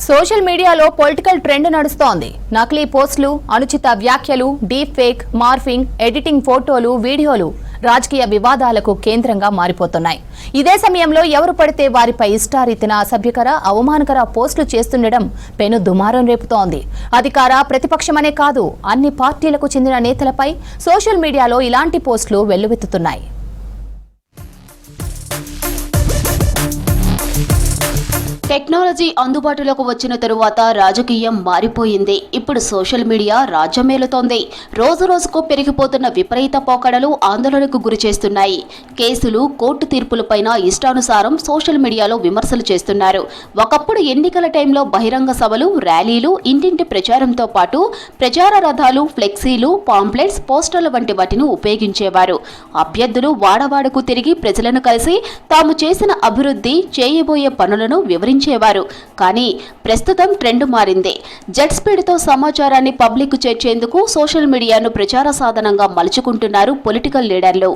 Social మీడియాలో political trend నడుస్తోంది. నకిలీ పోస్టులు, అనుచిత వ్యాఖ్యలు, డీప్ ఫేక్, మార్ఫింగ్, ఎడిటింగ్ ఫోటోలు, వీడియోలు రాజకీయ వివాదాలకు కేంద్రంగా మారిపోతున్నాయి. ఇదే సమయంలో ఎవరు పడితే వారిపై ఇష్టారీతిన అసభ్యకర, అవమానకర పోస్టులు చేస్తుండడం పెను దుమారం రేపుతోంది. అధికార, ప్రతిపక్షమనే కాదు, అన్ని పార్టీలకు చెందిన నేతలపై సోషల్ మీడియాలో ఇలాంటి పోస్టులు వెల్లువెత్తుతున్నాయి. టెక్నాలజీ అందుబాటులోకి వచ్చిన తరువాత రాజకీయం మారిపోయింది. ఇప్పుడు సోషల్ మీడియా రాజ్యమేలుతోంది. రోజు రోజుకు పెరిగిపోతున్న విపరీత పోకడలు ఆందోళనకు గురి చేస్తున్నాయి. కేసులు, కోర్టు తీర్పులపైన ఇష్టానుసారం సోషల్ మీడియాలో విమర్శలు చేస్తున్నారు. ఒకప్పుడు ఎన్నికల టైంలో బహిరంగ సభలు, ర్యాలీలు, ఇంటింటి ప్రచారంతో పాటు ప్రచార రథాలు, ఫ్లెక్సీలు, పాంప్లెట్స్, పోస్టర్ల వంటి వాటిని ఉపయోగించేవారు. అభ్యర్థులు వాడవాడకు తిరిగి ప్రజలను కలిసి తాము చేసిన అభివృద్ధి, చేయబోయే పనులను వివరించారు. కానీ ప్రస్తుతం ట్రెండ్ మారింది. జెట్ స్పీడ్ తో సమాచారాన్ని పబ్లిక్ చేర్చేందుకు సోషల్ మీడియాను ప్రచార సాధనంగా మలుచుకుంటున్నారు పొలిటికల్ లీడర్లు.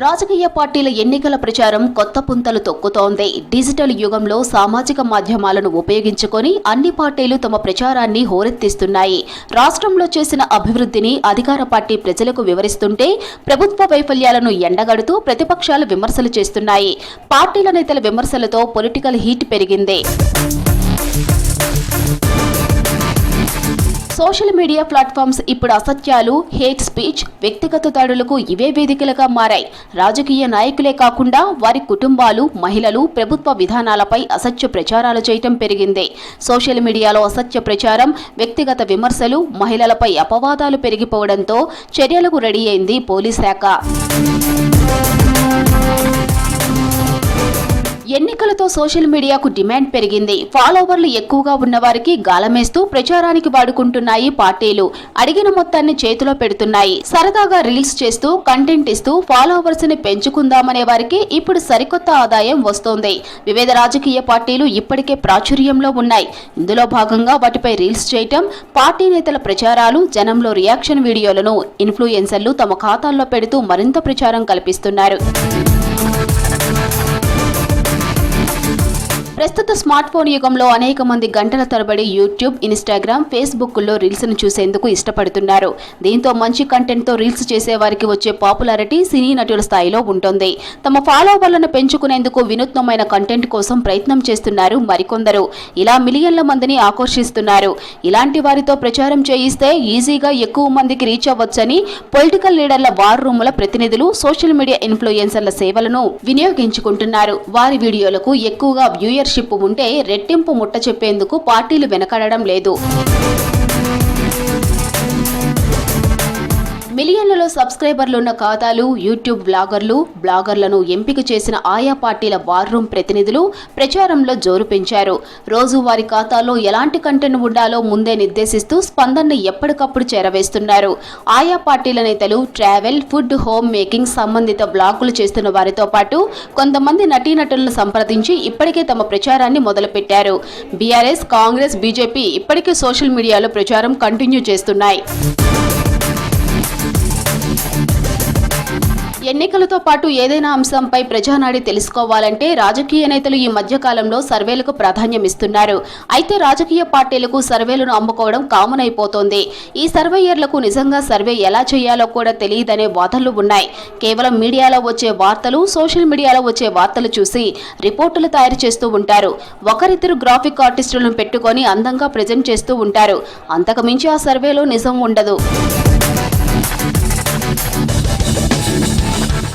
రాజకీయ పార్టీల ఎన్నికల ప్రచారం కొత్త పుంతలు తొక్కుతోంది. డిజిటల్ యుగంలో సామాజిక మాధ్యమాలను ఉపయోగించుకొని అన్ని పార్టీలు తమ ప్రచారాన్ని హోరెత్తిస్తున్నాయి. రాష్ట్రంలో చేసిన అభివృద్ధిని అధికార పార్టీ ప్రజలకు వివరిస్తుంటే ప్రభుత్వ వైఫల్యాలను ఎండగడుతూ ప్రతిపక్షాలు విమర్శలు చేస్తున్నాయి. పార్టీల నేతల విమర్శలతో పొలిటికల్ హీట్ పెరిగింది. సోషల్ మీడియా ప్లాట్ఫామ్స్ ఇప్పుడు అసత్యాలు, హేట్ స్పీచ్, వ్యక్తిగత దాడులకు ఇవే వేదికలుగా మారాయి. రాజకీయ నాయకులే కాకుండా వారి కుటుంబాలు, మహిళలు ప్రభుత్వ విధానాలపై అసత్య ప్రచారాలు చేయటం పెరిగింది. సోషల్ మీడియాలో అసత్య ప్రచారం, వ్యక్తిగత విమర్శలు, మహిళలపై అపవాదాలు పెరిగిపోవడంతో చర్యలకు రెడీ అయింది పోలీస్ శాఖ. ఎన్నికలతో సోషల్ మీడియాకు డిమాండ్ పెరిగింది. ఫాలోవర్లు ఎక్కువగా ఉన్నవారికి గాలమేస్తూ ప్రచారానికి వాడుకుంటున్నాయి పార్టీలు. అడిగిన మొత్తాన్ని చేతిలో పెడుతున్నాయి. సరదాగా రిలీజ్ చేస్తూ కంటెంట్ ఇస్తూ ఫాలోవర్స్ ని పెంచుకుందామనే వారికి ఇప్పుడు సరికొత్త ఆదాయం వస్తోంది. వివిధ రాజకీయ పార్టీలు ఇప్పటికే ప్రాచుర్యంలో ఉన్నాయి. ఇందులో భాగంగా వాటిపై రీల్స్ చేయటం, పార్టీ నేతల ప్రచారాలు, జనంలో రియాక్షన్ వీడియోలను ఇన్ఫ్లుయెన్సర్లు తమ ఖాతాల్లో పెడుతూ మరింత ప్రచారం కల్పిస్తున్నారు. ప్రస్తుత స్మార్ట్ ఫోన్ యుగంలో అనేక మంది గంటల తరబడి యూట్యూబ్, ఇన్స్టాగ్రామ్, ఫేస్బుక్లో రీల్స్ను చూసేందుకు ఇష్టపడుతున్నారు. దీంతో మంచి కంటెంట్తో రీల్స్ చేసేవారికి వచ్చే పాపులారిటీ సినీ నటుల స్థాయిలో ఉంటుంది. తమ ఫాలోవర్లను పెంచుకునేందుకు వినూత్నమైన కంటెంట్ కోసం ప్రయత్నం చేస్తున్నారు మరికొందరు. ఇలా మిలియన్ల మందిని ఆకర్షిస్తున్నారు. ఇలాంటి వారితో ప్రచారం చేయిస్తే ఈజీగా ఎక్కువ మందికి రీచ్ అవ్వొచ్చని పొలిటికల్ లీడర్ల వార్ రూముల ప్రతినిధులు సోషల్ మీడియా ఇన్ఫ్లుయెన్సర్ల సేవలను వినియోగించుకుంటున్నారు. వారి వీడియోలకు ఎక్కువగా వ్యూయర్ ఉంటే రెట్టింపు ముట్ట చెప్పేందుకు పార్టీలు వెనకడడం లేదు. మిలియన్లలో సబ్స్క్రైబర్లున్న ఖాతాలు, యూట్యూబ్ బ్లాగర్లను ఎంపిక చేసిన ఆయా పార్టీల వార్ రూమ్ ప్రతినిధులు ప్రచారంలో జోరు పెంచారు. రోజు వారి ఖాతాలో ఎలాంటి కంటెంట్ ఉండాలో ముందే నిర్దేశిస్తూ స్పందనని ఎప్పటికప్పుడు చేరవేస్తున్నారు. ఆయా పార్టీల నేతలు ట్రావెల్, ఫుడ్, హోమ్ మేకింగ్ సంబంధిత బ్లాగులు చేస్తున్న వారితో పాటు కొంతమంది నటీనటులను సంప్రదించి ఇప్పటికే తమ ప్రచారాన్ని మొదలుపెట్టారు. బీఆర్ఎస్, కాంగ్రెస్, బీజేపీ ఇప్పటికే సోషల్ మీడియాలో ప్రచారం కంటిన్యూ చేస్తున్నాయి. ఎన్నికలతో పాటు ఏదైనా అంశంపై ప్రజానాడి తెలుసుకోవాలంటే రాజకీయ నేతలు ఈ మధ్య కాలంలో సర్వేలకు ప్రాధాన్యం ఇస్తున్నారు. అయితే రాజకీయ పార్టీలకు సర్వేలను అమ్ముకోవడం కామన్ అయిపోతోంది. ఈ సర్వేయర్లకు నిజంగా సర్వే ఎలా చేయాలో కూడా తెలియదనే వాదనలు ఉన్నాయి. కేవలం మీడియాలో వచ్చే వార్తలు, సోషల్ మీడియాలో వచ్చే వార్తలు చూసి రిపోర్టులు తయారు చేస్తూ ఉంటారు. ఒకరిద్దరు గ్రాఫిక్ ఆర్టిస్టులను పెట్టుకొని అందంగా ప్రజెంట్ చేస్తూ ఉంటారు. అంతకుమించి ఆ సర్వేలో నిజం ఉండదు.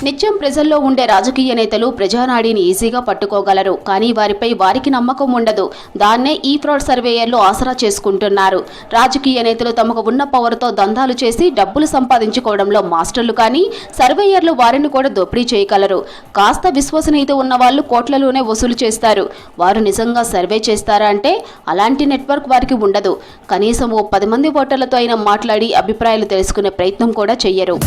నిత్యం ప్రజల్లో ఉండే రాజకీయ నేతలు ప్రజానాడిని ఈజీగా పట్టుకోగలరు. కానీ వారిపై వారికి నమ్మకం ఉండదు. దాన్నే ఈ ఫ్రాడ్ సర్వేయర్లు ఆసరా చేసుకుంటున్నారు. రాజకీయ నేతలు తమకు ఉన్న పవర్తో దందాలు చేసి డబ్బులు సంపాదించుకోవడంలో మాస్టర్లు. కానీ సర్వేయర్లు వారిని కూడా దోపిడీ చేయగలరు. కాస్త విశ్వసనీయత ఉన్న వాళ్ళు కోట్లలోనే వసూలు చేస్తారు. వారు నిజంగా సర్వే చేస్తారా అంటే అలాంటి నెట్వర్క్ వారికి ఉండదు. కనీసం ఓ 10 మంది ఓటర్లతో అయినా మాట్లాడి అభిప్రాయాలు తెలుసుకునే ప్రయత్నం కూడా చెయ్యరు.